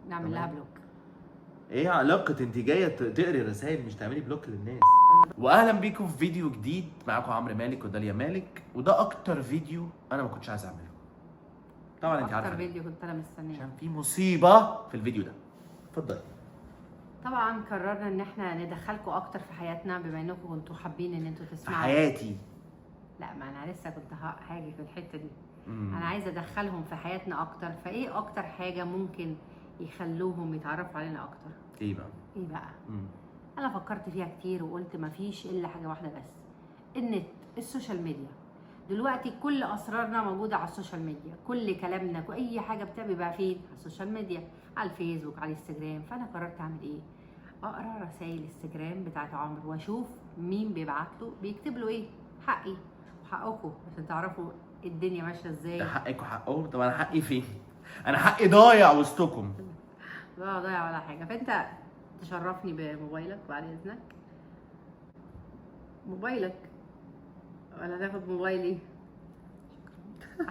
نعمل لها بلوك. ايه علاقة انت جاية تقري رسائل مش تعملي بلوك للناس؟ واهلا بيكم في فيديو جديد. معاكم عمرو مالك وداليا مالك، وده اكتر فيديو انا ما كنتش عايز اعمله. طبعا انت عارفه اكتر فيديو كنت انا مستنيه عشان في مصيبة في الفيديو ده. اتفضلي. طبعا قررنا ان احنا ندخلكم اكتر في حياتنا، بما انكم كنتوا حابين ان انتوا في تسمعوا. حياتي. لا، ما انا لسه كنت هاجي في الحته دي. انا عايزه ادخلهم في حياتنا اكتر. فايه اكتر حاجه ممكن يخلوهم يتعرفوا علينا اكتر؟ ايه بقى؟ ايه بقى؟ انا فكرت فيها كتير وقلت مفيش الا حاجه واحده بس: النت، السوشيال ميديا. دلوقتي كل اسرارنا موجوده على السوشيال ميديا، كل كلامنا، اي حاجه بتبقى فين؟ على السوشيال ميديا، على الفيسبوك، على الانستجرام. فانا قررت اعمل ايه؟ اقرا رسائل الانستجرام بتاعت عمرو واشوف مين بيبعت له، بيكتب له ايه. حقي وحقكم عشان تعرفوا الدنيا ماشيه ازاي. ده حقك وحقهم. طب انا حقي فين؟ انا حقي ضايع وسطكم. لا ضايع ولا حاجه. فانت تشرفني بموبايلك بعد اذنك. موبايلك ولا تاخد موبايلي؟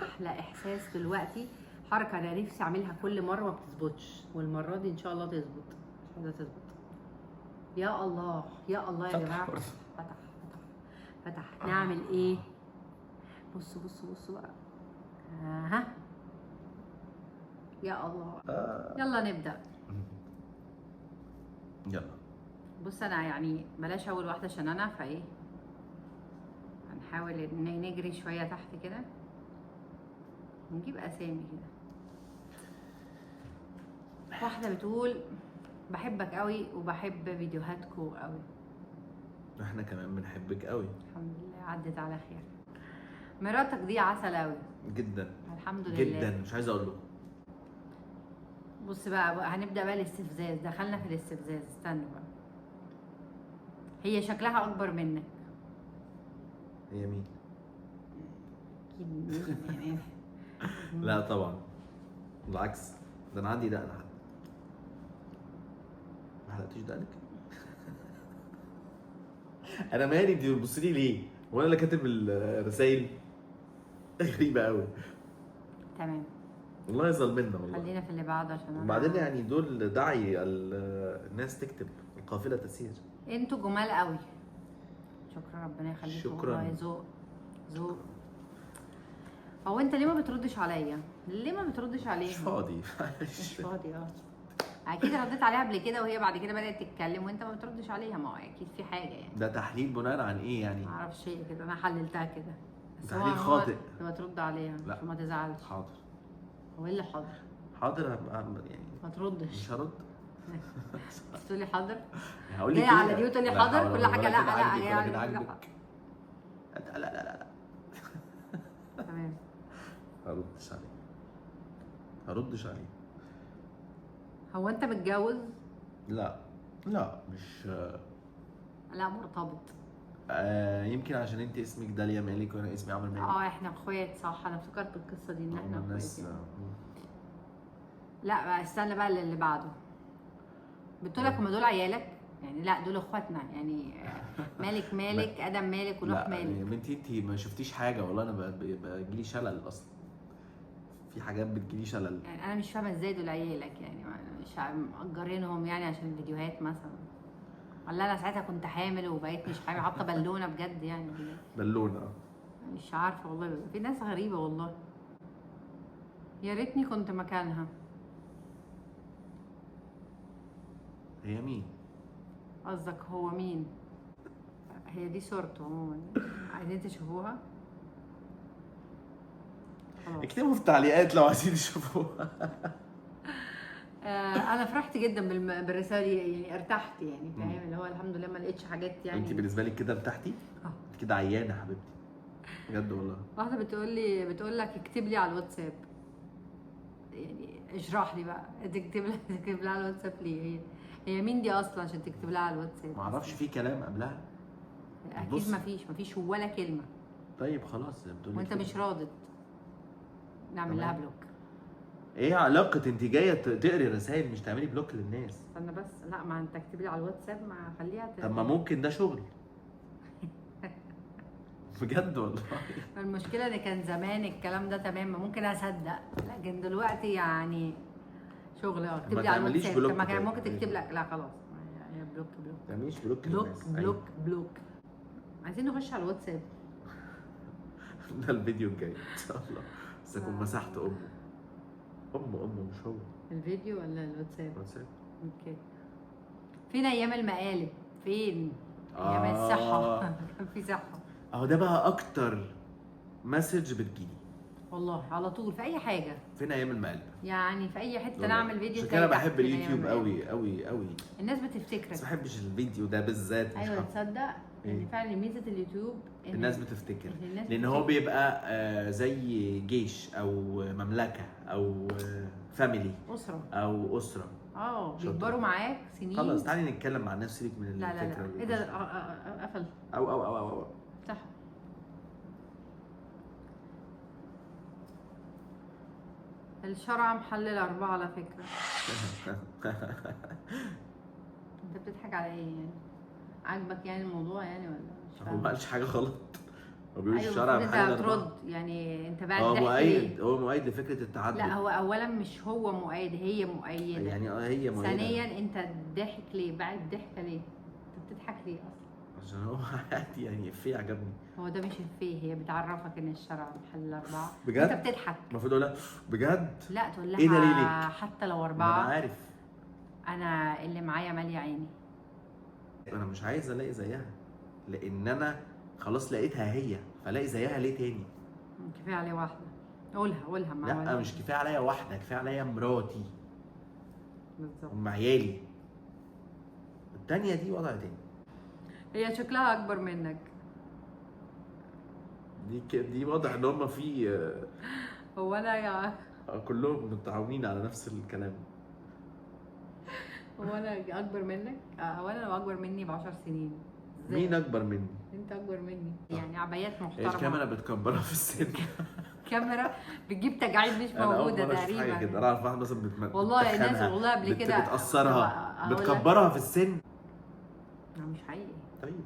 احلى احساس دلوقتي. حركه انا نفسي اعملها كل مره ما بتظبطش، والمره دي ان شاء الله تظبط. ان شاء الله تظبط. يا الله يا الله يا جماعه. فتح. نعمل ايه؟ بصوا بقى. ها يا الله. يلا نبدا. يلا. بص انا يعني بلاش اول واحده عشان انا فايه. هنحاول ان نجري شويه تحت كده ونجيب اسامي كده. واحده بتقول: بحبك قوي وبحب فيديوهاتكم قوي. احنا كمان بنحبك قوي. الحمد لله عدت على خير. مراتك دي عسل قوي. جدا. الحمد لله. جدا مش عايز اقول له. بص بقى هنبدا بقى الاستفزاز. دخلنا في الاستفزاز. استنوا بقى. هي شكلها اكبر منك. هي مين؟ اكيد مين يعني. لا طبعا، بالعكس، ده انا عندي دقن حتى. ما حلقتيش دقنك؟ انا مالي؟ انت بتبصي لي ليه؟ هو انا اللي كاتب الرسايل؟ غريبه قوي. تمام. والله ظلمنا والله. خلينا في اللي بعده عشان انا. وبعدين يعني دول داعي الناس تكتب القافله تسير. انتوا جمال قوي. شكرا، ربنا يخليكم. شكرا. والله ذوق. هو انت ليه ما بتردش عليا؟ ليه ما بتردش عليها؟ مش فاضي. مش فاضي. اكيد رديت عليها قبل كده وهي بعد كده بدات تتكلم وانت ما بتردش عليها. ما هو اكيد في حاجه يعني. ده تحليل بناء عن ايه يعني؟ ما اعرفش ايه كده، انا حللتها كده. بس تحليل خاطئ. لما ترد عليها لا. عشان ما تزعلش. حاضر. هو ايه اللي حاضر؟ حاضر هبقى يعني. ما تردش. مش هرد. تقولي حاضر. هقول لك جاي على دي وتقولي حاضر كل حاجه. لا جاي على لا. تمام. هردش عليه. هو انت متجوز؟ لا مش. لا مرتبط. يمكن عشان انت اسمك داليا مالك وانا اسمي عمرو مالك. احنا اخوات صح. انا افتكرت القصه دي ان احنا الناس. اخوات. لا بقى استنى بقى اللي بعده. بتقول لك هم دول عيالك؟ يعني لا دول اخواتنا يعني. مالك ادم مالك ونوح مالك. لا يا بنتي انت ما شفتيش حاجه والله. انا بجيلي شلل اصلا. في حاجات بتجيلي شلل. يعني انا مش فاهمه ازاي دول عيالك يعني. مش مأجرينهم يعني عشان فيديوهات مثلا؟ ولا انا ساعتها كنت حامل وبقيت مش حامل حاطه بالونه بجد يعني؟ بالونه. مش عارفه والله. في ناس غريبه والله. يا ريتني كنت مكانها. هي مين؟ قصدك هو مين؟ هي دي صورته عموما. عايزين تشوفوها؟ اكتبوا في التعليقات لو عايزين تشوفوها. انا فرحت جدا بالرساله دي يعني. ارتحت يعني. فاهم اللي هو الحمد لله ما لقيتش حاجات يعني. انت بالنسبه لك كده ارتحتي؟ انت كده عيانه حبيبتي بجد والله. واحده بتقول لك اكتب لي على الواتساب. يعني اشرح لي بقى. تكتب لها على الواتساب ليه؟ هي مين دي اصلا عشان تكتب لها على الواتساب؟ ما اعرفش. في كلام قبلها؟ اكيد مفيش ولا كلمه. طيب خلاص بتقولي وانت مش راضي نعمل لها بلوك. ايه علاقة انت جاية تقري رسائل مش تعملي بلوك للناس؟ استنى بس. لا ما انت اكتب لي على الواتساب. ما خليها طب ما ممكن ده شغل. بجد والله. المشكله ان كان زمان الكلام ده تمام ممكن اصدق، لكن دلوقتي يعني شغل اكتب ما لي على تعمليش الواتساب. بلوك طب ما كان طيب. ممكن تكتب لك، لا خلاص هي بلوك بلوك ما تعمليش بلوك بلوك للناس. بلوك بلوك. عايزين نخش على الواتساب. ده الفيديو الجاي ان شاء الله، بس اكون مسحت امه مش هو. الفيديو ولا الواتساب؟ واتساب. اوكي. فين ايام المقالب؟ فين ايام الصحه؟ كان في صحه. اهو ده بقى اكتر مسج بتجيلي والله على طول في اي حاجه، فين ايام المقالب. يعني في اي حته نعمل فيديو عشان كده تلاقي بحب تحت فين أيام اليوتيوب المقالب. قوي قوي قوي. الناس بتفتكرك. بس ما بحبش الفيديو ده بالذات. مش ايوه عارف. تصدق ان إيه؟ فعلا ميزه اليوتيوب إن الناس بتفتكر الناس لان هو بيبقى زي جيش او مملكه او فاميلي اسره. او اسره. بيكبروا شاطر. معاك سنين. خلاص تعالي نتكلم مع الناس، سيبك من لا لا الفكره لا ايه ده؟ قفل. او صح. الشرع محل الأربعة على فكرة. انت بتضحك على ايه يعني؟ عاجبك يعني الموضوع يعني ولا مش هو فاهمة؟ ما قالش حاجه غلط. هو بيقول ايوه الشرع المفروض محل انت الأربعة. هترد يعني، انت بعد هو ضحك مؤيد، ليه؟ هو مؤيد لفكره التعدد. لا هو اولا مش هو مؤيد، هي مؤيده. يعني هي مؤيده. ثانيا انت ضحك ليه؟ بعد ضحكه ليه؟ انت بتضحك ليه اصلا؟ عشان هو عادي يعني افيه عجبني. هو ده مش افيه، هي بتعرفك ان الشرع محل الاربعه. بجد؟ انت بتضحك. المفروض اقول لها بجد؟ لا تقول لها ايه دليلك؟ حتى لو ما اربعه. انا عارف. انا اللي معايا ماليه عيني. انا مش عايز الاقي زيها، لان انا خلاص لقيتها هي، فلاقي زيها ليه تاني؟ كفايه عليه واحده. قولها مع لا والدك. مش كفايه عليا واحده، كفايه عليا مراتي بالظبط. ام عيالي. التانية دي وضع تاني. هي شكلها اكبر منك. دي واضح ان هم في هو انا كلهم متعاونين على نفس الكلام. هو انا اكبر منك؟ هو انا لو اكبر مني ب10 سنين. إزاي؟ مين اكبر مني؟ انت اكبر مني. يعني عبايات محترمه. هي الكاميرا بتكبرها في السن. كاميرا بتجيب تجاعيد مش انا اول موجوده مرة أشوف حاجة كده، تقريبا. انا اعرف واحده مثلا والله الناس بتتخنها، والله قبل كده بتأثرها، أقول لك- بتكبرها في السن. مش حقيقي. طيب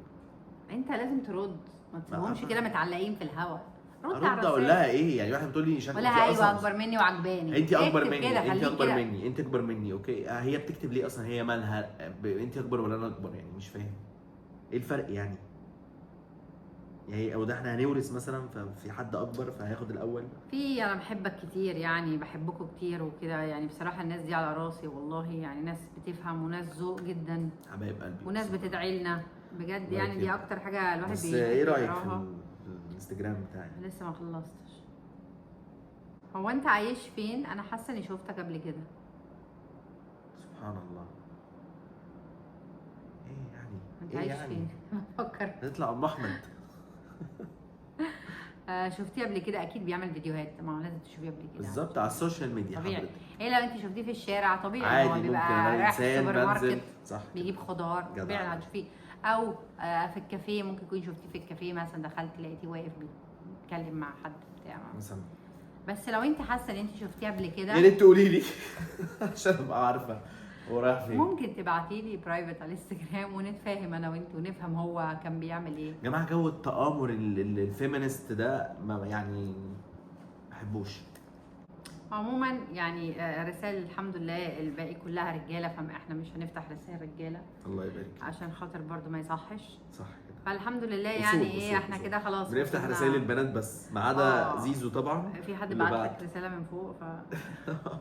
انت لازم ترد، ما تسيبهمش كده متعلقين في الهوا. رد على ارد اقول الرسائل. لها ايه؟ يعني واحده بتقول لي ولا ايوه اكبر مني وعجباني. انت اكبر اكتب مني، كده، انت خليك اكبر كده. مني، انت اكبر مني. اوكي هي بتكتب ليه اصلا؟ هي مالها انت اكبر ولا انا اكبر؟ يعني مش فاهم ايه الفرق يعني. يعني او ده احنا هنورث مثلا ففي حد اكبر فهياخد الاول. في انا بحبك كتير، يعني بحبكم كتير وكده، يعني بصراحه الناس دي على راسي والله، يعني ناس بتفهم وناس ذوق جدا حبايب قلبي وناس بتدعي لنا بجد. الله يعني دي يكرمك. اكتر حاجه الواحد بس بيحب ايه رايك يقراها. في الانستجرام بتاعي؟ لسه ما خلصتش. هو انت عايش فين؟ انا حاسه اني شفتك قبل كده. سبحان الله. ايه يعني؟ انت ايه عايش يعني؟ فين؟ بفكر. نطلع ام احمد. شفتيه قبل كده اكيد، بيعمل فيديوهات، ما هو لازم تشوفيه قبل كده. بالظبط على السوشيال ميديا طبيعي. حضرتك. ايه لو انت شفتيه في الشارع طبيعي، عادي هو ممكن بيبقى انا رايح انسان السوبر ماركت بنزل صح بيجيب خضار، جدع. طبيعي هتشوفيه. او في الكافيه، ممكن تكوني شفتيه في الكافيه مثلا، دخلت لقيتيه واقف بيتكلم مع حد بتاع مثلا. بس لو انت حاسه ان انت شفتيه قبل كده، يا ريت تقولي لي عشان ابقى عارفه هو رايح فين. ممكن تبعتي لي برايفت على الانستجرام ونتفاهم انا وانت ونفهم هو كان بيعمل ايه. يا جماعه جو التآمر الفيمينست ده ما يعني ما بحبوش. عموما يعني رسائل الحمد لله الباقي كلها رجاله، فاحنا مش هنفتح رسائل رجاله الله يبارك. عشان خاطر برضو ما يصحش. صح كده. فالحمد لله أصول، يعني ايه أصول، احنا أصول. كده خلاص بنفتح وصلنا. رسائل البنات بس ما عدا زيزو طبعا. في حد اللي بعت لك رساله من فوق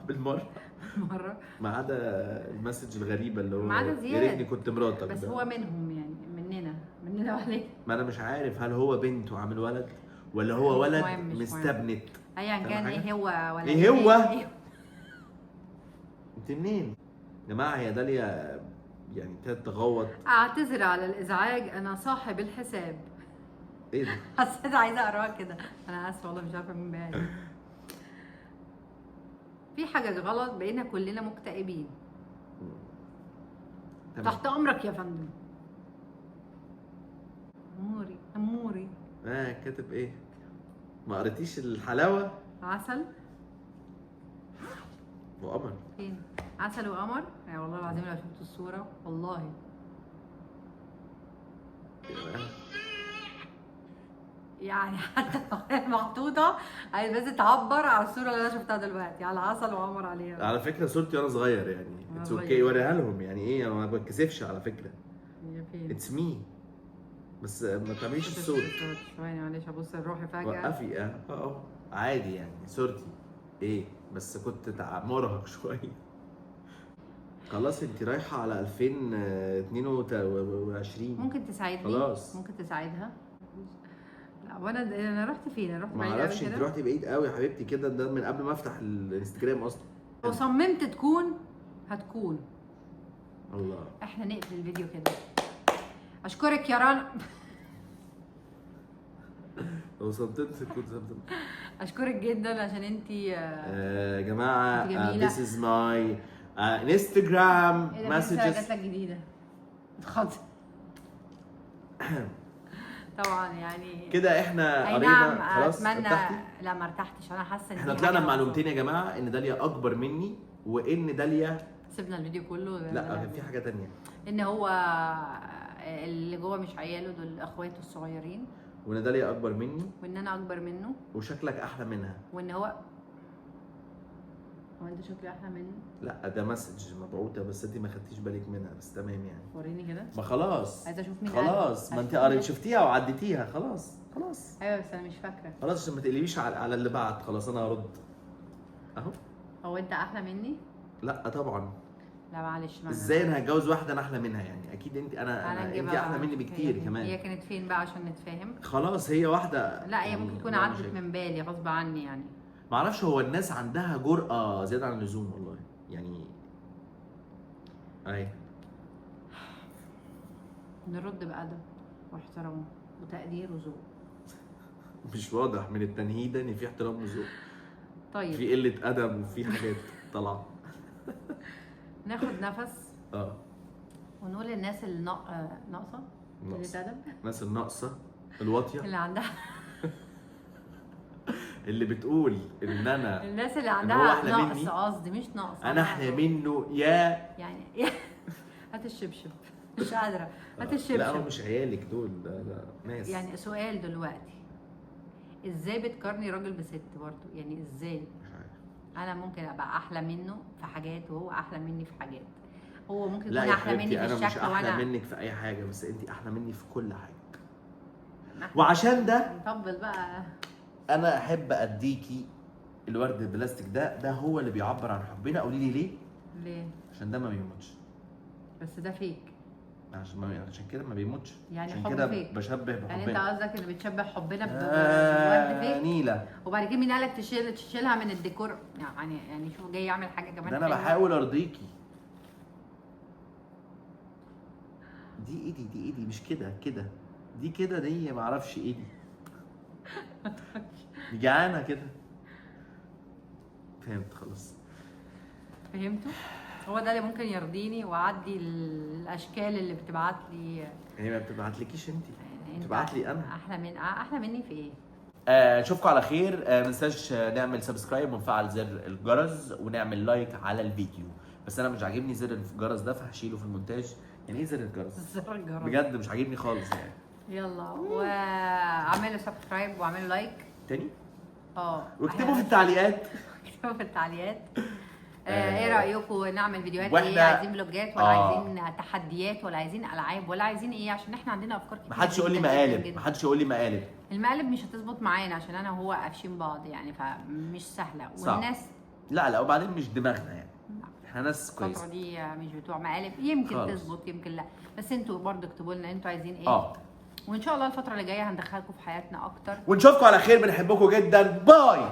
بالمره مره ما عدا المسج الغريبه اللي هو ما عدا يا زياد. ريتني كنت مراتك بس ده. هو منهم يعني مننا وعليك. ما انا مش عارف هل هو بنت وعامل ولد ولا هو مش ولد مهم، مش مستبنت. ايا كان حاجة؟ ايه هو ولا إيه هو؟ إيه. انت منين؟ يا جماعه هي داليا يعني تغوط. اعتذر على الازعاج، انا صاحب الحساب. ايه ده؟ حسيت عايزه اقراها كده. انا اسفه والله مش عارفه مين بقى. في حاجه غلط، بقينا كلنا مكتئبين. تمام. تحت امرك يا فندم. اموري. كاتب ايه؟ ما قريتيش الحلاوه؟ عسل وقمر. فين؟ عسل وقمر؟ يعني والله العظيم لو شفت الصوره والله. يعني حتى محطوطه عايز بس تعبر على الصوره اللي انا شفتها دلوقتي على عسل وقمر عليها. على فكره صورتي وانا صغير يعني وأنا اتس صغير. اوكي، وريها لهم يعني ايه، انا ما بتكسفش على فكره، هي فين؟ اتس مي، بس ما تعمليش الصوت. ثواني معلش ابص لروحي فجاه. وقفي عادي يعني صورتي ايه، بس كنت مرهق شويه. خلاص انت رايحه على 2022. ممكن تساعدني؟ خلاص. ممكن تساعدها؟ لا وانا انا رحت فين؟ انا رحت ما بعيد قوي اعرفش انت كده. رحتي بعيد قوي يا حبيبتي كده، ده من قبل ما افتح الانستجرام اصلا. لو صممت تكون هتكون. الله. احنا نقفل الفيديو كده. اشكرك يا رنا. لو صمتت كنت صمتت. اشكرك جدا عشان انتي يا جماعه انت جميلة. this is my انستجرام ايه ده؟ في رسالة جات messages. لك جديده. اتخض. طبعا يعني كده احنا اي قرينا نعم. خلاص. اتمنى. ارتحتي؟ لا ما ارتحتش، انا حاسه ان احنا دي طلعنا حاجة بمعلومتين ناقصة. يا جماعه، ان داليا اكبر مني، وان داليا سيبنا الفيديو كله. لا كان في حاجه تانية، ان هو اللي جوه مش عياله، دول اخواته الصغيرين، وان داليا اكبر مني وان انا اكبر منه، وشكلك احلى منها. وان هو انت شكلي احلى مني. لا ده مسج مبعوثه بس انت ما خدتيش بالك منها، بس تمام يعني. وريني كده. ما خلاص عايزه اشوف مين خلاص، ما انت قريت شفتيها وعديتيها خلاص. خلاص ايوه بس انا مش فاكره. خلاص عشان ما تقلبيش على اللي بعد. خلاص انا هرد اهو. هو انت احلى مني؟ لا طبعا. لا معلش. ازاي انا هتجوز واحده انا احلى منها يعني؟ اكيد انت انا انت نجيبها احلى بقى. مني بكتير هي كمان. هي كانت فين بقى عشان نتفاهم؟ خلاص هي واحده. لا هي يعني ممكن تكون لا عدت مشاكل. من بالي غصب عني يعني. ما اعرفش، هو الناس عندها جرأة زياده عن اللزوم والله يعني. اي نرد بأدب واحترام وتقدير وذوق. مش واضح من التنهيد ان في احترام وذوق، طيب في قله ادب وفي حاجات طالعه. ناخد نفس اه ونقول للناس اللي ناقصه قلة أدب، الناس الناقصه الواطيه اللي عندها اللي بتقول ان انا الناس اللي هو عندها أحلى نقص، مني؟ قصدي مش نقص، انا احلى منه يا يعني هات الشبشب. مش قادره. هات لا هو الشبشب. مش عيالك دول، ده ناس يعني سؤال دلوقتي، ازاي بتقارني راجل بست برضه؟ يعني ازاي؟ مش عارف. انا ممكن ابقى احلى منه في حاجات وهو احلى مني في حاجات. هو ممكن لا يكون يا احلى مني حبيبتي في انا مش الشكل احلى وانا منك في اي حاجه، بس انت احلى مني في كل حاجه. وعشان ده نطبل بقى. انا احب اديكي الورد البلاستيك ده هو اللي بيعبر عن حبنا. قولي لي ليه؟ ليه؟ عشان ده ما بيموتش. بس ده فيك. عشان كده ما بيموتش. يعني عشان حب كده فيك. بشبه بحبنا. يعني انت قصدك ان بتشبه حبنا بورد فيك؟ نيلة. وبعد كده مين قالك تشيلها من الديكور؟ يعني شوف جاي يعمل حاجه كمان. ده انا حلوة. بحاول ارضيكي. دي ايدي مش كده دي كده، دي ما اعرفش ايه دي. دي جعانه كده. فهمت خلاص. فهمتوا؟ هو ده اللي ممكن يرضيني واعدي الاشكال اللي بتبعت لي. هي ما بتبعتلكيش انت، يعني بتبعت لي انا. احلى مني في ايه؟ اشوفكم على خير. ما تنساش نعمل سبسكرايب ونفعل زر الجرس ونعمل لايك على الفيديو. بس انا مش عاجبني زر الجرس ده فهشيله في المونتاج. يعني ايه زر الجرس؟ زر الجرس بجد مش عاجبني خالص يعني. يلا واعملوا سبسكرايب واعملوا لايك تاني احنا واكتبوا في التعليقات. اكتبوا في التعليقات ايه رايكم نعمل فيديوهات وإحنا- ايه؟ عايزين فلوجات ولا آه. عايزين تحديات ولا عايزين العاب ولا عايزين ايه؟ عشان احنا عندنا افكار كتير. محدش يقول لي جداً مقالب، جداً. محدش يقول لي مقالب. المقالب مش هتظبط معانا عشان انا وهو قافشين بعض يعني، فمش سهله. صعب. والناس لا وبعدين مش دماغنا يعني. لا. احنا ناس الفترة كويسه. دي مش بتوع مقالب، يمكن خالص. تظبط يمكن لا، بس انتوا برضه اكتبوا لنا انتوا عايزين ايه. وان شاء الله الفترة اللي جاية هندخلكم في حياتنا اكتر. ونشوفكم على خير، بنحبكم جدا. باي.